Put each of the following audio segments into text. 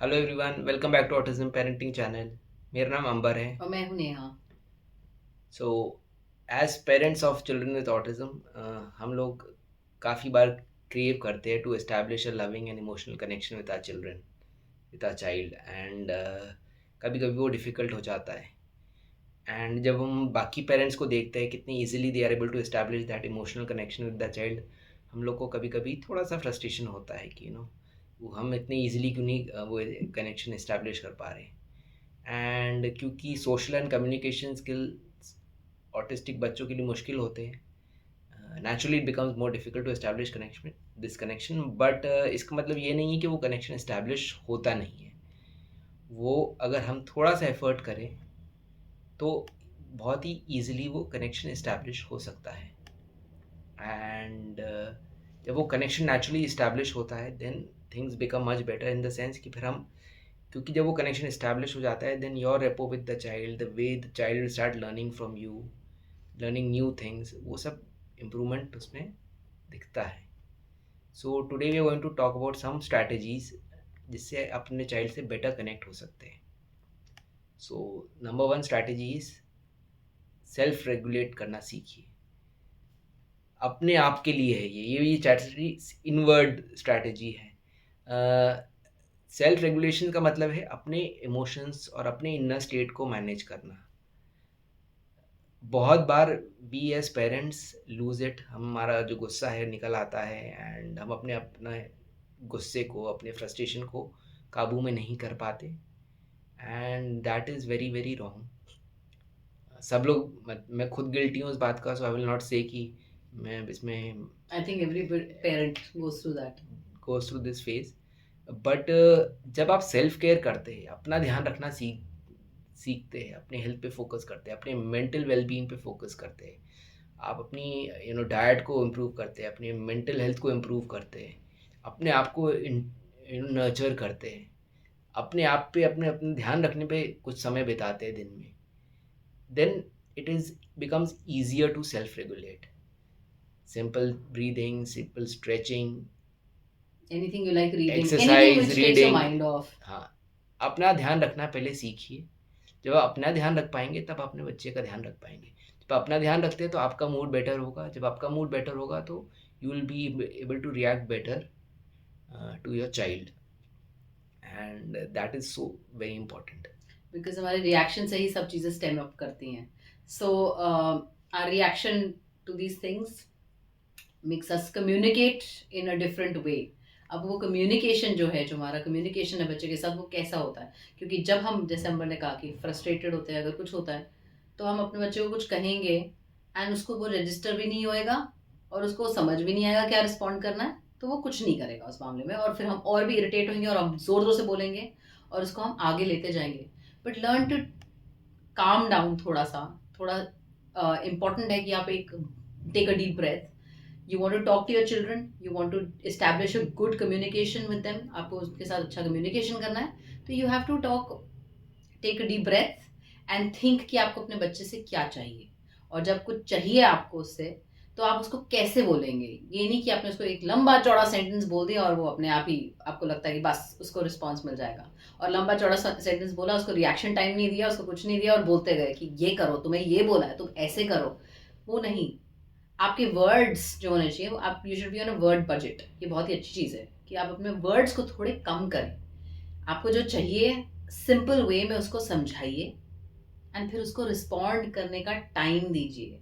Hello everyone, welcome back to autism parenting channel. मेरा नाम अंबर है। और मैं हूँ Neha. So as parents of children with autism हम लोग काफ़ी बार क्रिएव करते हैं to establish a loving and emotional connection with our children, with our child. And कभी कभी वो डिफ़िकल्ट हो जाता है। एंड जब हम बाकी पेरेंट्स को देखते हैं कितनी easily they are able to establish that emotional connection with the child, हम लोग को कभी कभी थोड़ा सा फ्रस्ट्रेशन होता है कि वो हम इतनी इजीली क्यों नहीं वो कनेक्शन इस्टेब्लिश कर पा रहे हैं। एंड क्योंकि social and communication skills autistic बच्चों के लिए मुश्किल होते हैं, naturally it becomes more difficult to establish connection, this connection. But इसका मतलब ये नहीं है कि वो कनेक्शन इस्टेब्लिश होता नहीं है। वो अगर हम थोड़ा सा एफर्ट करें तो बहुत ही ईजिली वो कनेक्शन इस्टेब्लिश हो सकता है। एंड जब वो कनेक्शन नेचुरली इस्टेब्लिश होता है then things become much better in the sense कि फिर हम, क्योंकि जब वो कनेक्शन इस्टेब्लिश हो जाता है then your rapport with the child, the way the child will start learning from you, learning new things, वो सब इम्प्रूवमेंट उसमें दिखता है। So today we are going to talk about some strategies जिससे अपने चाइल्ड से बेटर कनेक्ट हो सकते हैं। So number one strategy is self regulate करना सीखिए। अपने आप के लिए है ये स्ट्रैटेजी इनवर्ड स्ट्रैटेजी है। सेल्फ रेगुलेशन का मतलब है अपने इमोशंस और अपने इनर स्टेट को मैनेज करना। बहुत बार we as parents lose it, हमारा जो गुस्सा है निकल आता है एंड हम अपने गुस्से को, अपने फ्रस्ट्रेशन को काबू में नहीं कर पाते। And that is very very wrong. सब लोग मैं खुद गिल्टी हूँ इस बात का, सो आई विल नॉट से कि मैं इसमें I think every parent goes through that. Goes through this phase. But जब आप सेल्फ केयर करते हैं, अपना ध्यान रखना सीखते हैं, अपने हेल्थ पे फोकस करते हैं, अपने मेंटल वेलबींग पे फोकस करते हैं, आप अपनी डाइट को इम्प्रूव करते हैं, अपनी मेंटल हेल्थ को इम्प्रूव करते हैं, अपने आप को नर्चर करते हैं, अपने आप पे अपने अपने ध्यान रखने पे कुछ समय बिताते हैं दिन में, then it is becomes easier to self regulate. Simple breathing, simple stretching, anything you like reading, anything exercise, which takes your reading. Mind off. हाँ, अपना ध्यान रखना पहले सीखिए। जब आप अपना ध्यान रख पाएंगे तब अपने बच्चे का ध्यान रख पाएंगे। जब आप अपना ध्यान रखते हैं तो आपका मूड बेटर होगा, जब आपका मूड बेटर होगा तो you will be able to react better to your child. And that is so very important. Because हमारे रिएक्शन से ही सब चीज़ें स्टेम अप करती हैं। So our reaction to these things makes us communicate in a different way. अब वो communication जो है, जो हमारा कम्युनिकेशन है बच्चे के साथ, वो कैसा होता है? क्योंकि जब हम, जैसे हम ने कहा कि फ्रस्ट्रेटेड होते हैं, अगर कुछ होता है तो हम अपने बच्चे को कुछ कहेंगे एंड उसको वो रजिस्टर भी नहीं होएगा और उसको समझ भी नहीं आएगा क्या रिस्पॉन्ड करना है, तो वो कुछ नहीं करेगा उस मामले में, और फिर हम और भी इरिटेट होंगे और हम जोर जोर से बोलेंगे और उसको हम आगे लेते जाएंगे। But learn to calm down थोड़ा सा। थोड़ा इम्पॉर्टेंट है कि आप एक take a deep breath. You want to talk to your children, you want to establish a good communication with them, आपको उसके साथ अच्छा कम्युनिकेशन करना है, तो you have to talk, take a deep breath and think कि आपको अपने बच्चे से क्या चाहिए। और जब कुछ चाहिए आपको उससे, तो आप उसको कैसे बोलेंगे। ये नहीं कि आपने उसको एक लंबा चौड़ा सेंटेंस बोल दिया और वो अपने आप ही आपको लगता है कि बस उसको रिस्पॉन्स मिल जाएगा, और लंबा चौड़ा सेंटेंस बोला, उसको रिएक्शन टाइम नहीं दिया, उसको कुछ नहीं दिया और बोलते गए कि ये करो, तुम्हें ये बोला है तुम ऐसे करो। वो नहीं। आपके वर्ड्स जो होने चाहिए, वो आप, you should be on a word budget. ये बहुत ही अच्छी चीज़ है कि आप अपने वर्ड्स को थोड़े कम करें। आपको जो चाहिए सिंपल वे में उसको समझाइए एंड फिर उसको रिस्पॉन्ड करने का टाइम दीजिए।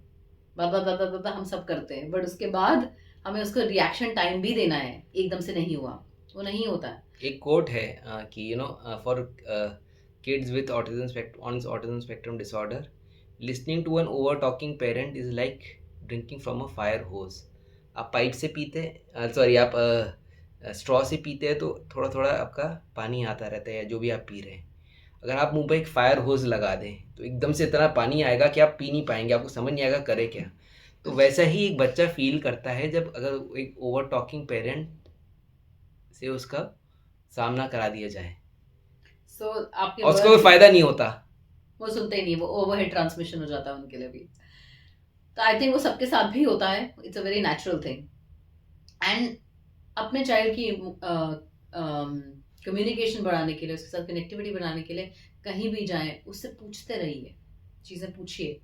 बाबा बाबा बाबा हम सब करते हैं, बट उसके बाद हमें उसको रिएक्शन टाइम भी देना है। एकदम से नहीं हुआ, वो नहीं होता है। एक कोट है कि for kids with autism spectrum disorder, listening to an over talking parent is like drinking from a fire hose. आप पाइप से पीते हैं, सॉरी, आप स्ट्रॉ से पीते हैं तो थोड़ा थोड़ा आपका पानी आता रहता है, या जो भी आप पी रहे हैं। अगर आप मुंह पे एक फायर होज लगा दें तो एकदम से इतना पानी आएगा कि आप पी नहीं पाएंगे, आपको समझ नहीं आएगा करे क्या। तो वैसा ही एक बच्चा फील करता है जब अगर एक ओवर टॉकिंग पेरेंट से उसका सामना करा दिया जाए सो आपके और उसका कोई वर्ड्स, फायदा नहीं होता। वो सुनते ही नहीं, वो ओवरहेड ट्रांसमिशन हो जाता है उनके लिए भी। तो आई थिंक वो सबके साथ भी होता है, it's a very natural thing. And अपने चाइल्ड की कम्युनिकेशन बढ़ाने के लिए, उसके साथ कनेक्टिविटी बढ़ाने के लिए कहीं भी जाएं उससे पूछते रहिए, चीज़ें पूछिए।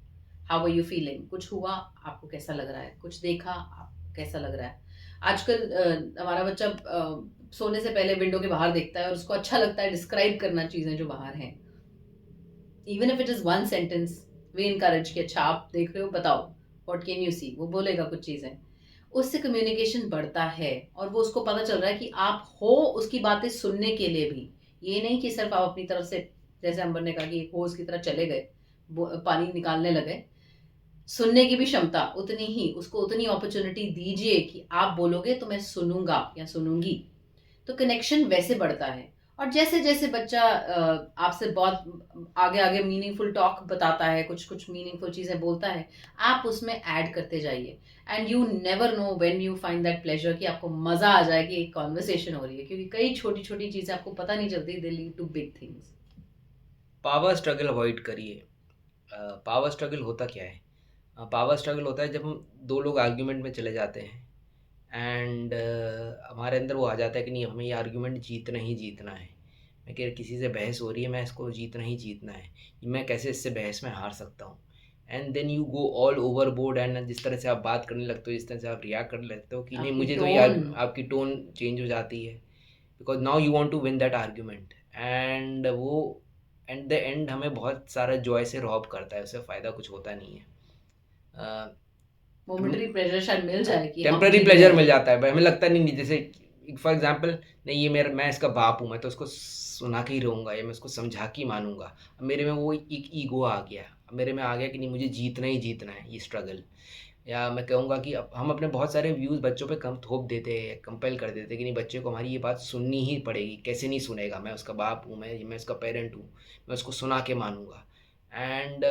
हाउ आर यू फीलिंग, कुछ हुआ आपको कैसा लग रहा है, कुछ देखा आपको कैसा लग रहा है। आजकल हमारा बच्चा सोने से पहले विंडो के बाहर देखता है और उसको अच्छा लगता है डिस्क्राइब करना चीज़ें जो बाहर हैं, even if it is one sentence. We encourage कि अच्छा आप देख रहे हो, बताओ व्हाट कैन यू सी, वो बोलेगा कुछ चीज़ें, उससे कम्युनिकेशन बढ़ता है और वो उसको पता चल रहा है कि आप हो उसकी बातें सुनने के लिए भी। ये नहीं कि सिर्फ आप अपनी तरफ से, जैसे अंबर ने कहा कि एक होज की तरह चले गए, पानी निकालने लगे। सुनने की भी क्षमता उतनी ही, उसको उतनी अपॉर्चुनिटी दीजिए कि आप बोलोगे तो मैं सुनूंगा या सुनूंगी, तो कनेक्शन वैसे बढ़ता है। और जैसे जैसे बच्चा आपसे बहुत आगे आगे मीनिंगफुल टॉक बताता है, कुछ कुछ मीनिंगफुल चीज़ें बोलता है, आप उसमें ऐड करते जाइए। And you never know when you find that pleasure, कि आपको मज़ा आ जाए कि एक कॉन्वर्सेशन हो रही है, क्योंकि कई छोटी छोटी चीज़ें आपको पता नहीं चलती, they lead to big things. Power struggle avoid करिए। पावर स्ट्रगल होता क्या है? पावर स्ट्रगल होता है जब हम दो लोग आर्ग्यूमेंट में चले जाते हैं एंड हमारे अंदर वो आ जाता है कि नहीं, हमें ये आर्ग्यूमेंट जीतना ही जीतना है। मैं कह किसी से बहस हो रही है, मैं इसको जीतना ही जीतना है, मैं कैसे इससे बहस में हार सकता हूँ। And then you go all overboard and जिस तरह से आप बात करने लगते हो, जिस तरह से आप रिएक्ट करने लगते हो कि नहीं आपकी मुझे तो ये टोन। आपकी टोन चेंज हो जाती है, because now you want to win that argument. And वो एट द एंड हमें बहुत सारा जॉय से रॉब करता है, उससे फ़ायदा कुछ होता नहीं है। अ, हम मोमेंटरी प्लेजर शायद मिल जाए कि हम टेम्पररी जीत प्लेजर गए। मिल जाता है, हमें लगता नहीं, नहीं जैसे फॉर एग्जांपल, नहीं ये मेरा, मैं इसका बाप हूँ, मैं तो उसको सुना के ही रहूँगा या मैं उसको समझा के ही मानूंगा। अब मेरे में वो एक ईगो आ गया, अब मेरे में आ गया कि नहीं मुझे जीतना ही जीतना है ये स्ट्रगल। या मैं कहूँगा कि अब हम अपने बहुत सारे व्यूज़ बच्चों पे कम थोप देते हैं, कंपेल कर देते हैं कि नहीं बच्चे को हमारी ये बात सुननी ही पड़ेगी, कैसे नहीं सुनेगा, मैं उसका बाप हूँ, मैं उसका पेरेंट हूँ, मैं उसको सुना के मानूंगा। एंड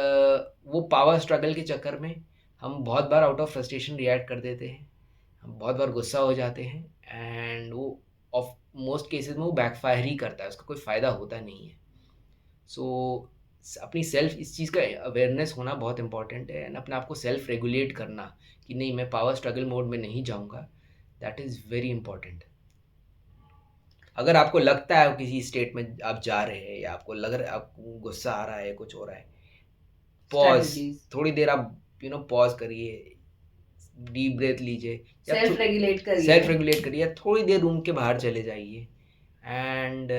वो पावर स्ट्रगल के चक्कर में हम बहुत बार आउट ऑफ फ्रस्ट्रेशन रिएक्ट कर देते हैं, हम बहुत बार गुस्सा हो जाते हैं एंड वो ऑफ मोस्ट केसेस में वो बैकफायर ही करता है, उसका कोई फ़ायदा होता नहीं है। सो अपनी सेल्फ इस चीज़ का अवेयरनेस होना बहुत इंपॉर्टेंट है एंड अपने आप को सेल्फ रेगुलेट करना कि नहीं मैं पावर स्ट्रगल मोड में नहीं जाऊंगा, दैट इज़ वेरी इंपॉर्टेंट। अगर आपको लगता है किसी स्टेट में आप जा रहे हैं या आपको लग रहा है आपको गुस्सा आ रहा है, कुछ हो रहा है, पॉज, स्ट्रेटजीज। थोड़ी देर आप पॉज करिए, डीप ब्रेथ लीजिए, या सेल्फ रेगुलेट करिए। सेल्फ रेगुलेट करिए, या थोड़ी देर रूम के बाहर चले जाइए एंड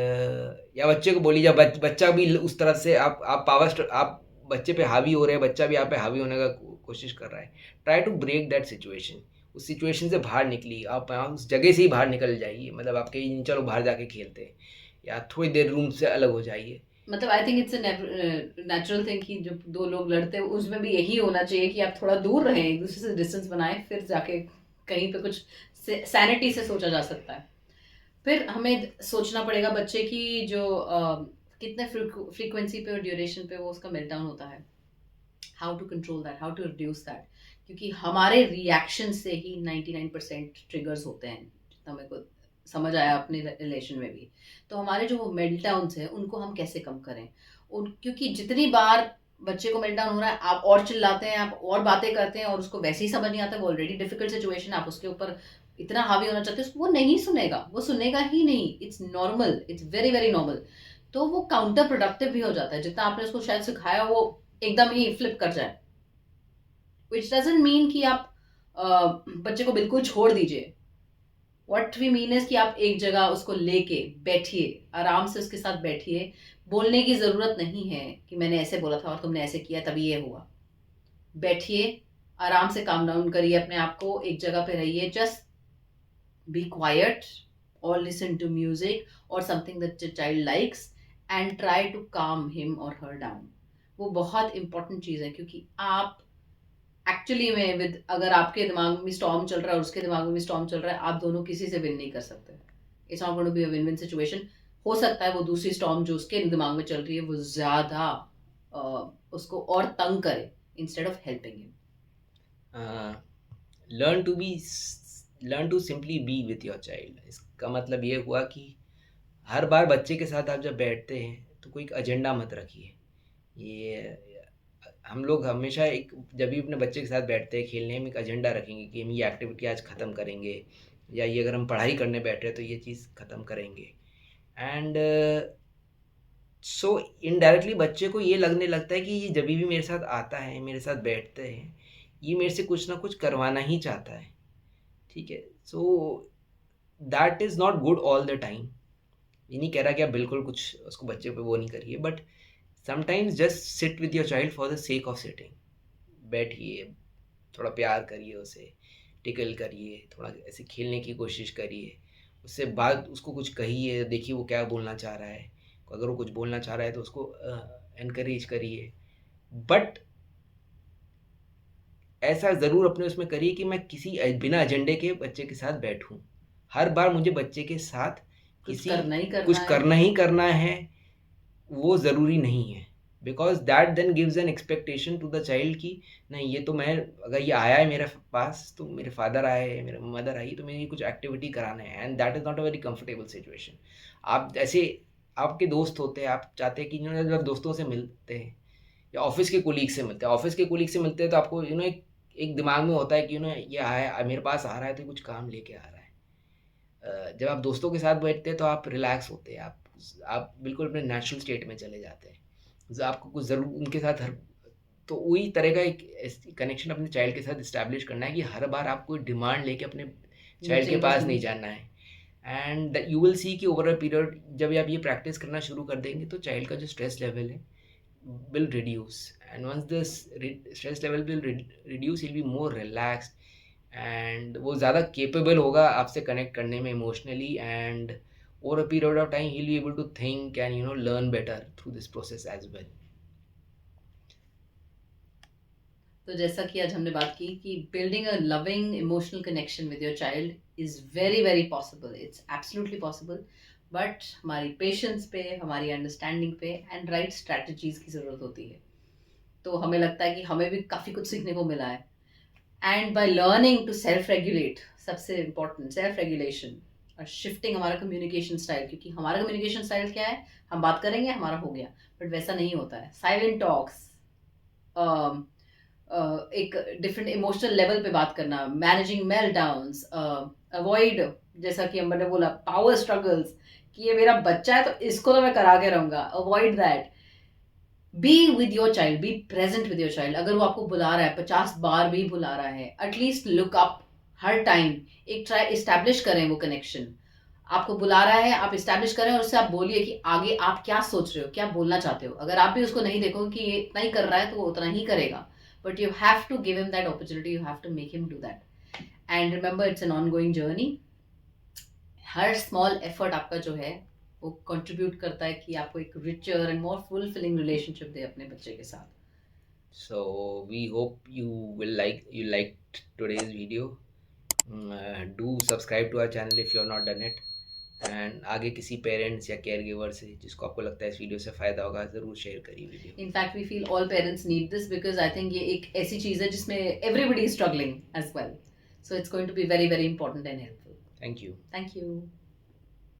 या बच्चे को बोलिए, या बच्चा भी उस तरह से आप आप बच्चे पे हावी हो रहे हैं, बच्चा भी आप पे हावी होने का कोशिश कर रहा है, try to break that situation. उस सिचुएशन से बाहर निकलिए, आप उस जगह से ही बाहर निकल जाइए, मतलब आप कहीं नहीं, चलो बाहर जाके खेलते हैं, या थोड़ी देर रूम से अलग हो जाइए। मतलब I think it's natural thing कि जब दो लोग लड़ते हैं उसमें भी यही होना चाहिए कि आप थोड़ा दूर रहें, एक दूसरे से डिस्टेंस बनाएं, फिर जाके कहीं पे कुछ सैनिटी से सोचा जा सकता है। फिर हमें सोचना पड़ेगा बच्चे की जो कितने फ्रीक्वेंसी पे और ड्यूरेशन पे वो उसका मेल्टडाउन होता है, how to control that, how to reduce that. क्योंकि हमारे रिएक्शन से ही 99% ट्रिगर्स होते हैं, जितना मेरे को समझ आया अपने रिलेशन में भी। तो हमारे जो मेल्टडाउन्स हैं उनको हम कैसे कम करें, उन क्योंकि जितनी बार बच्चे को मेल्टडाउन हो रहा है, आप और चिल्लाते हैं, आप और बातें करते हैं और उसको वैसे ही समझ नहीं आता, वो ऑलरेडी डिफिकल्ट सिचुएशन, आप उसके ऊपर इतना हावी होना चाहते हैं, वो नहीं सुनेगा, वो सुनेगा ही नहीं। It's normal, it's very very normal. तो वो काउंटर प्रोडक्टिव भी हो जाता है, जितना आपने उसको शायद सिखाया वो एकदम ही फ्लिप कर जाए। विच डजेंट मीन कि आप बच्चे को बिल्कुल छोड़ दीजिए। व्हाट वी मीन इज कि आप एक जगह उसको लेके बैठिए, आराम से उसके साथ बैठिए। बोलने की जरूरत नहीं है कि मैंने ऐसे बोला था और तुमने ऐसे किया तभी ये हुआ। बैठिए, आराम से काम डाउन करिए अपने आप को, एक जगह पे रहिए, just be quite or listen to music or something that the child likes and try to calm him or her down। वो बहुत इंपॉर्टेंट चीज़ है, क्योंकि आप एक्चुअली में विद, अगर आपके दिमाग में भी स्टॉर्म चल रहा है और उसके दिमाग में भी स्टॉर्म चल रहा है, आप दोनों किसी से विन नहीं कर सकते। It's not going to be a win win situation. हो सकता है वो दूसरी स्टॉर्म जो उसके दिमाग में चल रही है वो ज़्यादा उसको और तंग करे instead of helping him. Learn to be learn to simply be with your child. इसका मतलब ये हुआ कि हर बार बच्चे के साथ आप जब बैठते हैं तो कोई एक एजेंडा मत रखिए। ये हम लोग हमेशा एक, जब भी अपने बच्चे के साथ बैठते हैं खेलने, हम एक एजेंडा रखेंगे कि हम ये एक्टिविटी आज ख़त्म करेंगे, या ये अगर हम पढ़ाई करने बैठ रहे हैं तो ये चीज़ ख़त्म करेंगे। एंड सो इनडायरेक्टली बच्चे को ये लगने लगता है कि ये जब भी मेरे साथ आता है, मेरे साथ बैठते हैं, ये मेरे से कुछ ना कुछ करवाना ही चाहता है, ठीक है। So that is not good all the time. ये नहीं कह रहा कि आप बिल्कुल कुछ उसको बच्चे पे वो नहीं करिए, but sometimes just sit with your child for the sake of sitting. बैठिए, थोड़ा प्यार करिए उसे, टिकल करिए, थोड़ा ऐसे खेलने की कोशिश करिए, उससे बात उसको कुछ कहिए, देखिए वो क्या बोलना चाह रहा है। अगर वो कुछ बोलना चाह रहा है तो उसको एनकरेज करिए, बट ऐसा ज़रूर अपने उसमें करिए कि मैं किसी बिना एजेंडे के बच्चे के साथ बैठूं। हर बार मुझे बच्चे के साथ कुछ किसी करना ही कुछ करना है। करना ही करना है, वो ज़रूरी नहीं है। Because that then gives an expectation to the child कि नहीं, ये तो मैं, अगर ये आया है मेरे पास तो मेरे फादर आए, मेरे मदर आई, तो मेरी कुछ एक्टिविटी कराना है, and that is not a very comfortable situation. आप जैसे आपके दोस्त होते हैं, आप चाहते हैं कि जब दोस्तों से मिलते हैं या ऑफिस के कोलीग से मिलते हैं, ऑफिस के कोलीग से मिलते हैं, तो आपको एक दिमाग में होता है कि ये आया, मेरे पास आ रहा है तो कुछ काम लेके आ रहा है। जब आप दोस्तों के साथ बैठते हैं तो आप रिलैक्स होते हैं, आप बिल्कुल अपने नेचुरल स्टेट में चले जाते हैं। आपको कुछ ज़रूर उनके साथ हर, तो वही तरह का एक कनेक्शन अपने चाइल्ड के साथ इस्टेब्लिश करना है कि हर बार आपको डिमांड लेके अपने चाइल्ड के नीचे बस पास नहीं जाना है। एंड यू विल सी कि ओवर अ पीरियड जब आप ये प्रैक्टिस करना शुरू कर देंगे तो चाइल्ड का जो स्ट्रेस लेवल है will reduce, and once this stress level will reduce, he'll be more relaxed, and वो ज़्यादा capable होगा आपसे connect करने में emotionally, and over a period of time he'll be able to think and learn better through this process as well. तो जैसा कि आज हमने बात की कि building a loving emotional connection with your child is very very possible, it's absolutely possible, but हमारी patience पे, हमारी अंडरस्टैंडिंग पे एंड राइट स्ट्रैटेजीज की ज़रूरत होती है। तो हमें लगता है कि हमें भी काफ़ी कुछ सीखने को मिला है, and by learning to self regulate, सबसे इम्पोर्टेंट सेल्फ रेगुलेशन और शिफ्टिंग हमारा कम्युनिकेशन स्टाइल, क्योंकि हमारा कम्युनिकेशन स्टाइल क्या है, हम बात करेंगे हमारा हो गया, बट वैसा नहीं होता है। साइलेंट टॉक्स, एक डिफरेंट इमोशनल लेवल पे बात करना, मैनेजिंग मेल्टडाउन्स, अवॉइड, जैसा कि अंबर ने बोला, पावर स्ट्रगल्स, कि ये मेरा बच्चा है तो इसको तो मैं करा के रहूंगा, avoid that. Be with your child, be present with your child. अगर वो आपको बुला रहा है, 50 बार भी बुला रहा है, एटलीस्ट लुक अप हर टाइम, एक ट्राई इस्टेब्लिश करें वो कनेक्शन। आपको बुला रहा है, आप इस्टेब्लिश करें और उससे आप बोलिए कि आगे आप क्या सोच रहे हो, क्या बोलना चाहते हो। अगर आप भी उसको नहीं देखोगे कि ये इतना ही कर रहा है तो वो उतना ही करेगा, but you have to give him that opportunity, you have to make him do that, and remember it's an ongoing journey. हर स्मॉल एफर्ट आपका जो है वो कंट्रीब्यूट करता है कि आपको एक richer and more fulfilling relationship दे अपने बच्चे के साथ। So we hope you liked today's video. Do subscribe to our channel if you have not done it, and आगे किसी पेरेंट्स या केयर गिवर से जिसको आपको लगता है इस वीडियो से फ़ायदा होगा, ज़रूर शेयर करिए video. In fact we feel all parents need this, because I think ये एक ऐसी चीज है जिसमें everybody is struggling as well, so it's going to be very very important and helpful. Thank you. Thank you.